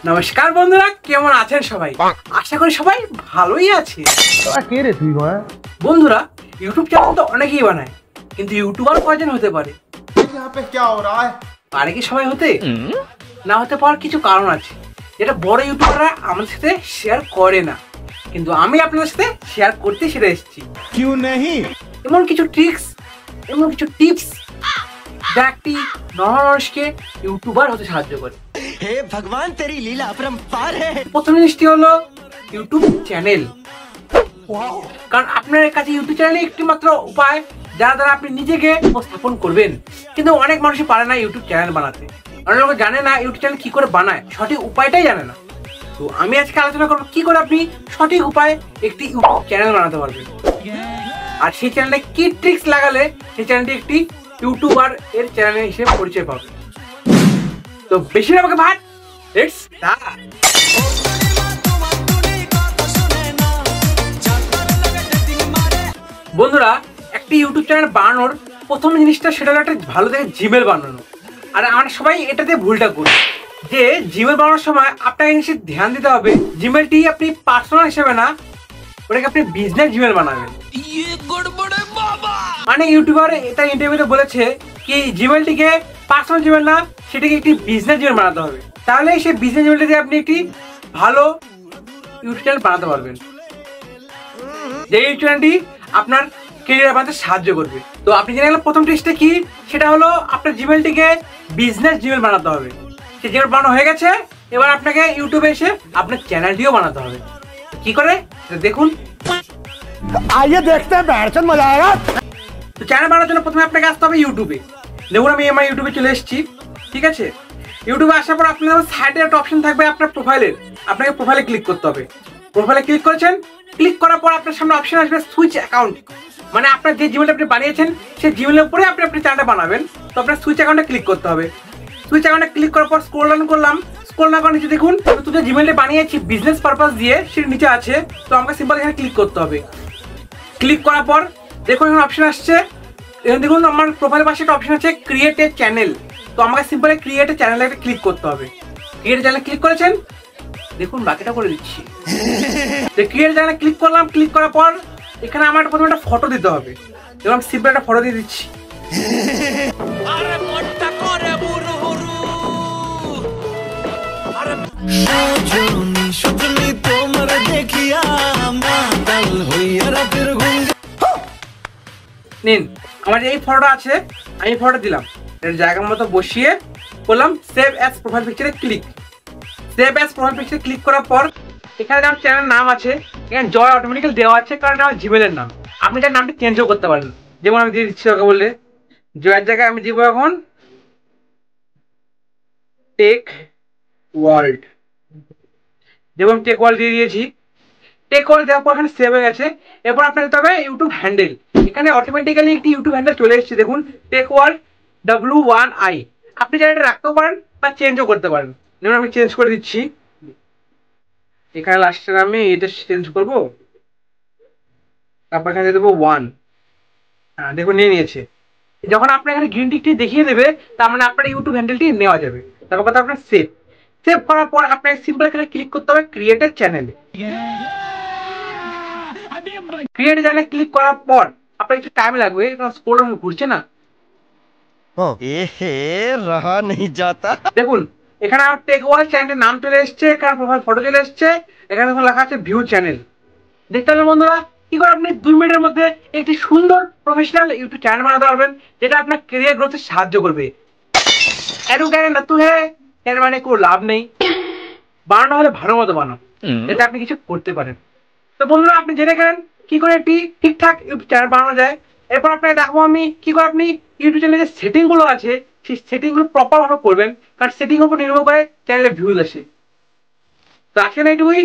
নমস্কার বন্ধুরা, কেমন আছেন সবাই? আশা করি সবাই ভালোই আছে। কে রে তুই বন্ধুরা, ইউটিউব চ্যানেল তো অনেকেই বানায়, কিন্তু ইউটিউবার কয়জন হতে পারে? পারে কি সবাই হতে? না হতে পারার কিছু কারণ আছে, যেটা বড় ইউটিউবাররা আমাদের সাথে শেয়ার করে না, কিন্তু আমি আপনাদের সাথে শেয়ার করতে সেটা এসেছি। এমন কিছু ট্রিক্স, এমন কিছু টিপস যা একটি নর্মাল মানুষকে ইউটিউবার হতে সাহায্য করে। हे भगवान तेरी लीला अपरंपार है। প্রথম জিনিসটি হলো ইউটিউব চ্যানেল। কারণ আপনার কাছে ইউটিউব চ্যানেল একটি মাত্র উপায় যার দ্বারা আপনি নিজেকে উপস্থাপন করবেন, কিন্তু অনেক মানুষই পারে না ইউটিউব চ্যানেল বানাতে। অনেক লোক জানে না ইউটিউব চ্যানেল কি করে বানায়, সঠিক উপায়টাই জানে না। তো আমি আজকে আলোচনা করবো কি করে আপনি সঠিক উপায়ে একটি ইউটিউব চ্যানেল বানাতে পারবেন, আর সেই চ্যানেলে কি ট্রিক্স লাগালে সেই চ্যানেলটি একটি ইউটিউবার এর চ্যানেল হিসেবে পরিচয় পাবে। তো বেশি না আমাকে ভাট, লেটস স্টার্ট। বন্ধুরা, একটি ইউটিউব চ্যানেল বানানোর প্রথম জিনিসটা সেটা হলো একটা ভালো দেখে জিমেল বানানো। আর আমরা সবাই এটাতে ভুলটা করি যে জিমেল বানানোর সময় আপনাকে জিনিসের ধ্যান দিতে হবে জিমেলটি আপনি পার্সোনাল হিসেবে না, ওটাকে আপনি বিজনেস জিমেল বানাবেন। মানে ইউটিউবার এটা ইন্টারভিউতে বলেছে কি জিমেলটিকে পার্সোনাল জিমেল না, সেটাকে একটি বিজনেস জিমেল বানাতে হবে, তাহলে সেই বিজনেস জিমেলটা দিয়ে আপনি একটি ভালো ইউটিউব চ্যানেল বানাতে পারবেন, যে ইউটিউব চ্যানেলটি আপনার ক্যারিয়ার বানাতে সাহায্য করবে। তো আপনি জেনে গেলেন প্রথম টিপসটা কি, সেটা হলো আপনার জিমেলটিকে বিজনেস জিমেল বানাতে হবে। সেই জিমেল বানানো হয়ে গেছে, এবার আপনাকে ইউটিউবে এসে আপনার চ্যানেলটিও বানাতে হবে। কি করে দেখুন, আইয়ে দেখতে বেড়াচ্ছেন, মজা আয়েগা। তো চ্যানেল বানানোর জন্য প্রথমে আপনাকে আসতে হবে ইউটিউবে। দেখুন আমি আমার ইউটিউবে চলে এসেছি, ঠিক আছে। ইউটিউবে আসার পর আপনার সাইডে একটা অপশন থাকবে আপনার প্রোফাইলের, আপনাকে প্রোফাইলে ক্লিক করতে হবে। প্রোফাইলে ক্লিক করেছেন, ক্লিক করার পর আপনার সামনে অপশন আসবে সুইচ অ্যাকাউন্ট, মানে আপনার যে জিমেলটা আপনি বানিয়েছেন সেই জিমেলের উপরে আপনি আপনার চ্যানেলটা বানাবেন। তো আপনার সুইচ অ্যাকাউন্টে ক্লিক করতে হবে। সুইচ অ্যাকাউন্টে ক্লিক করার পর স্ক্রল ডাউন করলাম, স্ক্রল ডাউন করার নিচে দেখুন নতুন যে জিমেলটা বানিয়েছি বিজনেস পারপাস দিয়ে, সেটা নিচে আছে। তো আমাকে সিম্পল এখানে ক্লিক করতে হবে। ক্লিক করার পর দেখুন এখানে অপশন আসছে, এখানে দেখুন আমার প্রোফাইলের পাশে একটা অপশন আছে ক্রিয়েট এ চ্যানেল। তো আমাকে সিম্পল ক্রিয়েট এ চ্যানেলে একটা ক্লিক করতে হবে। ক্রিয়েট চ্যানেলে ক্লিক করেছেন, দেখুন বাকিটা করে দিচ্ছি। ক্রিয়েট চ্যানেলে ক্লিক করলাম, ক্লিক করার পর এখানে আমার প্রথমে একটা ফটো দিতে হবে। এবং আমি সিম্পল একটা ফটো দিয়ে দিচ্ছি। নিন আমার এই ফটোটা আছে, আমি ফটো দিলাম, এর জায়গা মতো বসিয়ে করলাম সেভ অ্যাজ প্রোফাইল পিকচারে ক্লিক। সেভ অ্যাজ প্রোফাইল পিকচারে ক্লিক করার পর এখানে আমার চ্যানেলের নাম আছে, এখানে জয় অটোমেটিক্যালি দেওয়া আছে কারণ আমার জিমেলের নাম। আপনি তার নামটা চেঞ্জও করতে পারেন, যেমন আমি দিয়ে দিচ্ছি ওকে বললে জয়ের জায়গায় আমি দিব এখন টেক ওয়ার্ল্ড। যেমন টেক ওয়ার্ল্ড দিয়ে দিয়েছি। টেক ওয়ার্ল্ড দেওয়ার পর এখানে সেভ হয়ে গেছে। এরপর আপনার দিতে হবে ইউটিউব হ্যান্ডেল। এখানে অটোমেটিক্যালি একটি ইউটিউব হ্যান্ডেল চলে এসেছে, দেখুন টেক ওয়ার্ল্ড W1I। আপনি চাইলে এটা রাখতেও পারেন বা চেঞ্জও করতে পারেন। যেমন আমি চেঞ্জ করে দিচ্ছি, এখানে লাস্টের আমি এটা চেঞ্জ করবো, তারপর এখানে দেবো 1। হ্যাঁ দেখুন নিয়ে নিয়েছে। যখন আপনার এখানে গ্রিন টিকটি দেখিয়ে দেবে তার মানে আপনার ইউটিউব হ্যান্ডেলটি নেওয়া যাবে। তারপর কথা আপনার সেভ। সেভ করার পর আপনাকে সিম্পল এখানে ক্লিক করতে হবে ক্রিয়েটেড চ্যানেলে। ক্রিয়েট চ্যানেলে ক্লিক করার পর আপনার একটু টাইম লাগবে, কারণ স্ক্রল ডাউন ঘুরছে না। रहा नहीं जाता। দেখুন এখানে আমার টেক ওয়ার্ল্ড চ্যানেলের নাম চলে এসছে, এখানে প্রোফাইল ফটো চলে এসছে, এখানে দেখুন লেখা আছে ভিউ চ্যানেল। দেখতে পাবেন বন্ধুরা কি করে আপনি 2 মিনিটের মধ্যে একটি সুন্দর প্রফেশনাল ইউটিউব চ্যানেল বানাতে পারবেন, যেটা আপনার ক্যারিয়ার গ্রোথে সাহায্য করবে। এরকম চ্যানেল না তুই হ্যাঁ চ্যানেল মানে কোনো লাভ নেই, বানানো হলে ভালো মতো বানাও, যাতে আপনি কিছু করতে পারেন। তো বন্ধুরা আপনি জেনে গেলেন কি করে একটি ঠিকঠাক ইউটিউব চ্যানেল বানানো যায়। এরপর আপনাকে দেখাবো আমি কি করে আপনি ইউটিউব চ্যানেলের যে সেটিং গুলো আছে সেই সেটিং গুলো প্রপার ভাবে করবেন, কারণ সেটিং উপর নির্ভর করে চ্যানেলের ভিউজ আসে। তো আজকে এইটুকুই।